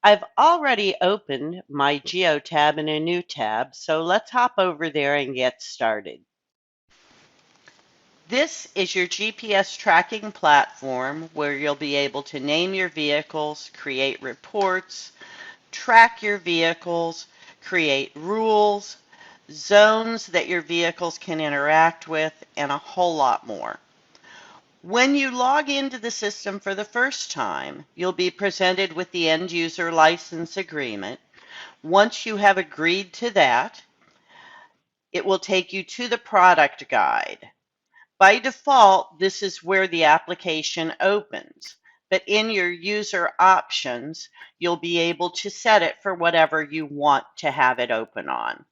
I've already opened my Geotab in a new tab, so let's hop over there and get started. This is your GPS tracking platform where you'll be able to name your vehicles, create reports, track your vehicles, create rules, zones that your vehicles can interact with, and a whole lot more. When you log into the system for the first time, you'll be presented with the end user license agreement. Once you have agreed to that, it will take you to the product guide. By default, this is where the application opens, but in your user options, you'll be able to set it for whatever you want to have it open on.